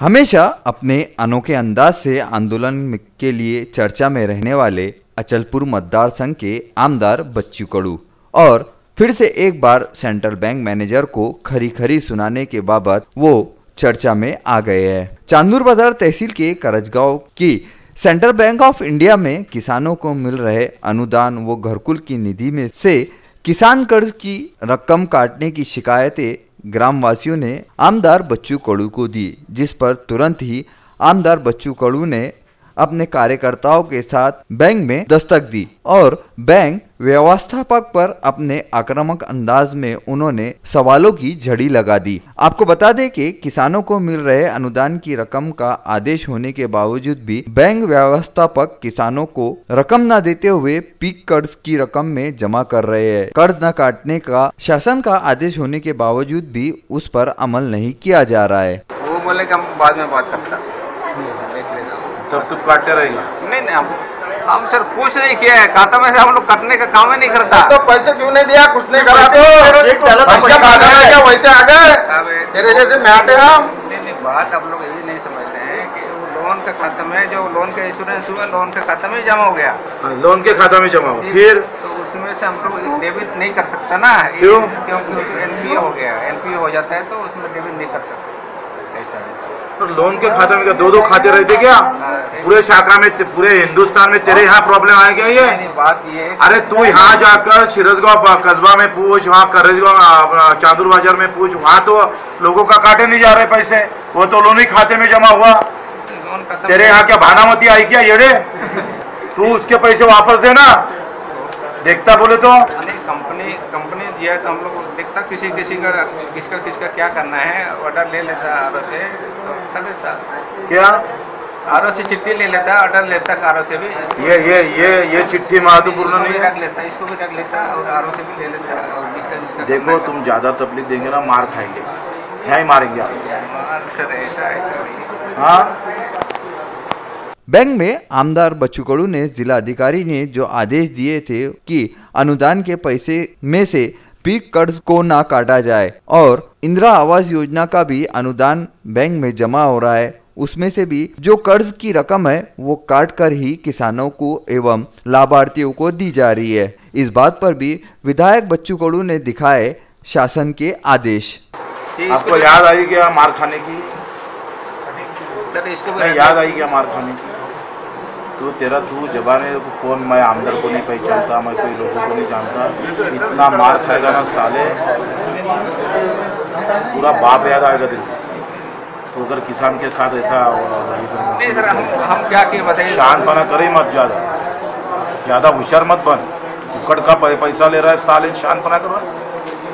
हमेशा अपने अनोखे अंदाज से आंदोलन के लिए चर्चा में रहने वाले अचलपुर मतदार संघ के आमदार बच्चू कडू और फिर से एक बार सेंट्रल बैंक मैनेजर को खरी खरी सुनाने के बाबत वो चर्चा में आ गए हैं। चांदूर बाजार तहसील के करजगांव की सेंट्रल बैंक ऑफ इंडिया में किसानों को मिल रहे अनुदान व घरकुल की निधि में से किसान कर्ज की रकम काटने की शिकायतें ग्रामवासियों ने आमदार बच्चू कडू को दी, जिस पर तुरंत ही आमदार बच्चू कडू ने अपने कार्यकर्ताओं के साथ बैंक में दस्तक दी और बैंक व्यवस्थापक पर अपने आक्रामक अंदाज में उन्होंने सवालों की झड़ी लगा दी। आपको बता दें कि किसानों को मिल रहे अनुदान की रकम का आदेश होने के बावजूद भी बैंक व्यवस्थापक किसानों को रकम न देते हुए पीक कर्ज की रकम में जमा कर रहे हैं। कर्ज न काटने का शासन का आदेश होने के बावजूद भी उस पर अमल नहीं किया जा रहा है। वो बोले कि हम बाद में बात करता, तब तुम काटते रहेगा? नहीं हम सर कुछ नहीं किया है, खाता में से हम लोग कटने का काम ही नहीं करता। तो पैसे क्यों नहीं दिया? कुछ नहीं करा तो पैसे आ गए क्या? वैसे आ गए तेरे जैसे मैटे हम। नहीं बात आप लोग यही नहीं समझते हैं कि वो लोन का खाता में जो लोन का इंश्योरेंस हुआ लोन के खाता में जमा हो गया। लोन के खाता में जमा हो फिर तो उसमें से हम लोग डेबिट नहीं कर सकता ना। क्यों? क्योंकि उसमें एनपीओ हो गया, एनपीओ हो जाता है तो उसमें डेबिट नहीं कर सकते। ऐसा है। तो लोन के खाते में क्या दो खाते रहते क्या? पूरे शाखा में पूरे हिंदुस्तान में तेरे यहाँ प्रॉब्लम आए क्या? ये बात ये अरे तू यहाँ जाकर छिरसगांव कस्बा में पूछ, वहाँ करजगांव चांदूर बाजार में पूछ, वहाँ तो लोगों का काटे नहीं जा रहे पैसे, वो तो लोन ही खाते में जमा हुआ। तेरे यहाँ क्या भानामती आई क्या येड़े? तू उसके पैसे वापस देना, देखता बोले तो कंपनी दिया तो हम लोग देखता किसका क्या करना है, ऑर्डर ले लेता आरओ से तो कर देता। क्या आरओ से चिट्ठी ले लेता, ऑर्डर लेता आरओ से भी। ये चिट्ठी महत्वपूर्ण नहीं है, लेता इसको भी रख लेता और आरओ से भी ले लेता। और जिसका देखो तुम ज्यादा तकलीफ देंगे ना मार खाएंगे, यहाँ ही मारेंगे आप। सर ऐसा हाँ। बैंक में आमदार बच्चू कडू ने जिला अधिकारी ने जो आदेश दिए थे कि अनुदान के पैसे में से पीक कर्ज को ना काटा जाए और इंदिरा आवास योजना का भी अनुदान बैंक में जमा हो रहा है, उसमें से भी जो कर्ज की रकम है वो काट कर ही किसानों को एवं लाभार्थियों को दी जा रही है। इस बात पर भी विधायक बच्चू कडू ने दिखाए शासन के आदेश। आपको याद आई क्या मार खाने की? सर इसको याद आई क्या मार खाने की? तू जबाने कौन, मैं आमदार को नहीं पहचानता, मैं कोई लोगों को नहीं जानता, इतना मार खाएगा ना साले, पूरा बाप याद आएगा दिल। तो अगर किसान के साथ ऐसा हम क्या किए बताइए? शांतपना करे मत, ज्यादा होशियार मत बन। टुकड़ का पैसा ले रहा है साले, शांतपना करो।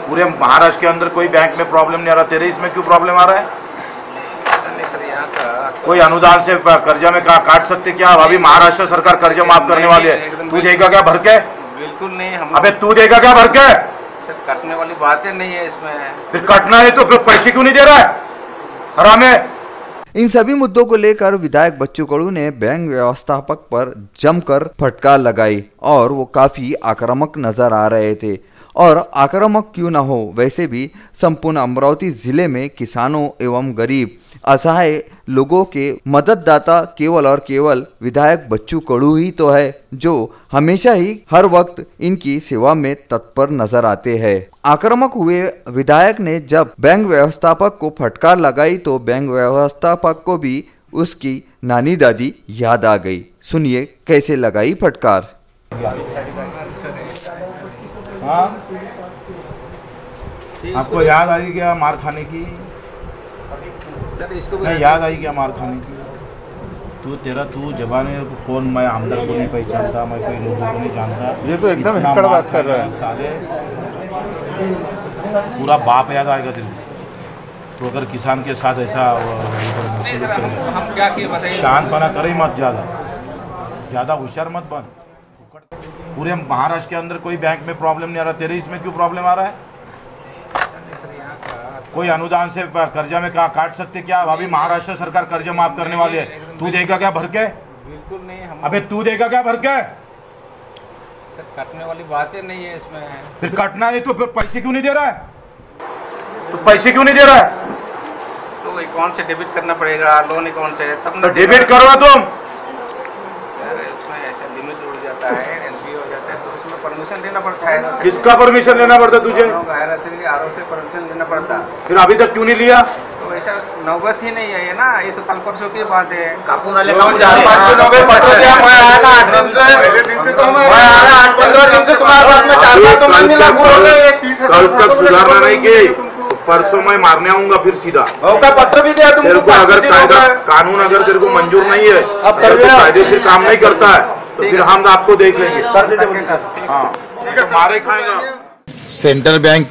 पूरे महाराष्ट्र के अंदर कोई बैंक में प्रॉब्लम नहीं आ रहा, तेरे इसमें क्यों प्रॉब्लम आ रहा है? कोई अनुदान से कर्जा में काट सकते क्या? अभी महाराष्ट्र सरकार कर्जा माफ करने वाली है, तू देगा क्या भर के? बिल्कुल नहीं। अबे तू देगा क्या भर के? सर कटने वाली बातें नहीं है इसमें। फिर कटना है तो फिर पैसे क्यों नहीं दे रहा है? हरामे। इन सभी मुद्दों को लेकर विधायक बच्चू कडू ने बैंक व्यवस्थापक पर जमकर फटकार लगाई और वो काफी आक्रामक नजर आ रहे थे। और आक्रामक क्यों ना हो, वैसे भी संपूर्ण अमरावती जिले में किसानों एवं गरीब असहाय लोगों के मदददाता केवल और केवल विधायक बच्चू कडू ही तो है, जो हमेशा ही हर वक्त इनकी सेवा में तत्पर नजर आते हैं। आक्रामक हुए विधायक ने जब बैंक व्यवस्थापक को फटकार लगाई तो बैंक व्यवस्थापक को भी उसकी नानी दादी याद आ गई। सुनिए कैसे लगाई फटकार। हाँ? आपको याद आई क्या मार खाने की? सर इसको नहीं याद आई क्या मार खाने की? तू जबाने कौन, मैं आमदार को नहीं पहचानता, मैं कोई लोगों को नहीं जानता, ये तो एकदम हिक्कड़ बात कर रहा है साले, पूरा बाप याद आएगा दिल। तो अगर किसान के साथ ऐसा हम क्या किए बताइए? शांतपना करे मत, ज्यादा होशियार मत बन। पूरे महाराष्ट्र के अंदर कोई बैंक में प्रॉब्लम नहीं आ रहा, तेरे इसमें क्यों प्रॉब्लम आ रहा है? कोई अनुदान से कर्जा में काट सकते क्या? अभी महाराष्ट्र सरकार कर्जा माफ करने वाली है, तू देगा क्या भर के? बिल्कुल नहीं। अबे तू देगा क्या भर के? सर कटने वाली बातें नहीं है इसमें। फिर कटना नहीं तो फिर पैसे क्यों नहीं दे रहा है? तो पैसे क्यों नहीं दे रहा है? तो कौन से डेबिट करना पड़ेगा लोन अकाउंट से, तब तो डेबिट करो ना तुम। उसमें ऐसे लिमिट उड़ जाता है, एनपीओ हो जाता है, तो उसमें परमिशन लेना पड़ता है। किसका परमिशन लेना पड़ता तुझे? आरओ से परमिशन लेना पड़ता। फिर अभी तक क्यों नहीं लिया? तो ऐसा नौबत ही नहीं है ना, ये तो कल परसों की बात है। कल तक सुधारना नहीं की, परसों मैं मारने आऊंगा फिर सीधा। पत्र भी दिया तुमको। तेरे को अगर कायदा कानून अगर तेरे को मंजूर नहीं है, अगर तो कायदेशीर काम नहीं करता है, तो फिर हम आपको देख लेंगे। हाँ ठीक है, मारे खाएगा। सेंट्रल बँक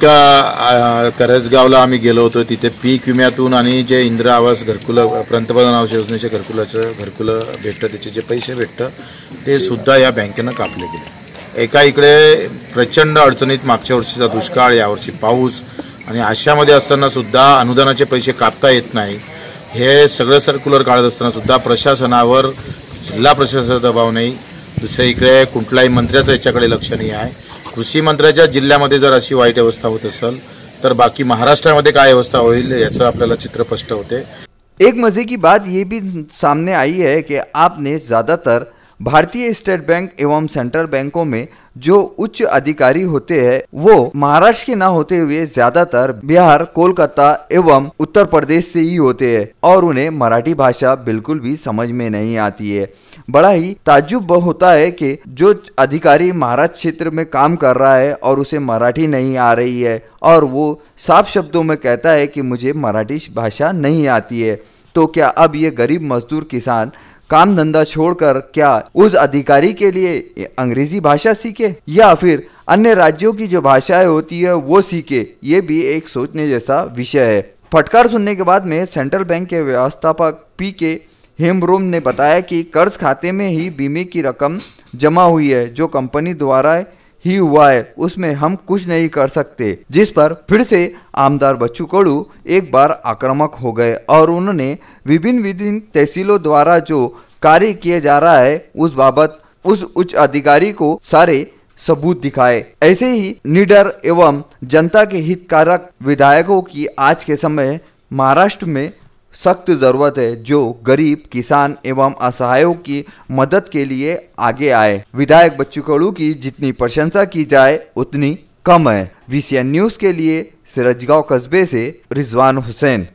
करंजगावला आम्ही गेलो होतो. तिथे पीक विम्यातून आणि जे इंदिरा आवास घरकुलं पंतप्रधान आवास योजनेचे घरकुलं भेटतं, त्याचे जे पैसे भेटतं ते सुद्धा या बँकेनं कापले गेले. एका इकडे प्रचंड अडचणीत मागच्या वर्षीचा दुष्काळ, यावर्षी पाऊस आणि अशामध्ये असताना सुद्धा अनुदानाचे पैसे कापता येत नाही. हे सगळं सर्क्युलर काढत असताना सुद्धा प्रशासनावर जिल्हा प्रशासनाचा दबाव नाही. दुसऱ्या इकडे कुठल्याही मंत्र्याचं याच्याकडे लक्ष नाही आहे. कृषी मंत्र्याच्या जिल्ह्यामध्ये जर अशी वाईट अवस्था होत असेल तर बाकी महाराष्ट्रामध्ये काय अवस्था होईल याचं आपल्याला चित्र स्पष्ट होते. एक मजे की बात ये भी सामने आई है कि आपने ज़्यादातर भारतीय स्टेट बैंक एवं सेंट्रल बैंकों में जो उच्च अधिकारी होते हैं वो महाराष्ट्र के ना होते हुए ज्यादातर बिहार, कोलकाता एवं उत्तर प्रदेश से ही होते हैं और उन्हें मराठी भाषा बिल्कुल भी समझ में नहीं आती है. बड़ा ही ताज्जुब होता है कि जो अधिकारी महाराष्ट्र क्षेत्र में काम कर रहा है और उसे मराठी नहीं आ रही है और वो साफ शब्दों में कहता है कि मुझे मराठी भाषा नहीं आती है, तो क्या अब ये गरीब मजदूर किसान काम धंधा छोड़कर क्या उस अधिकारी के लिए अंग्रेजी भाषा सीखे या फिर अन्य राज्यों की जो भाषाएं होती है वो सीखे? ये भी एक सोचने जैसा विषय है. फटकार सुनने के बाद में सेंट्रल बैंक के व्यवस्थापक पी.के. हेमब्रोम ने बताया कि कर्ज खाते में ही बीमे की रकम जमा हुई है, जो कंपनी द्वारा ही हुआ है, उसमें हम कुछ नहीं कर सकते. जिस पर फिर से आमदार बच्चू कडू एक बार आक्रामक हो गए और उन्होंने विभिन्न तहसीलों द्वारा जो कार्य किया जा रहा है उस बाबत उस उच्च अधिकारी को सारे सबूत दिखाए. ऐसे ही निडर एवं जनता के हितकारक विधायकों की आज के समय महाराष्ट्र में सख्त जरूरत है, जो गरीब किसान एवं असहायों की मदद के लिए आगे आए. विधायक बच्चू कडू की जितनी प्रशंसा की जाए उतनी कम है. VCN न्यूज के लिए सिरजगांव कस्बे से रिजवान हुसैन.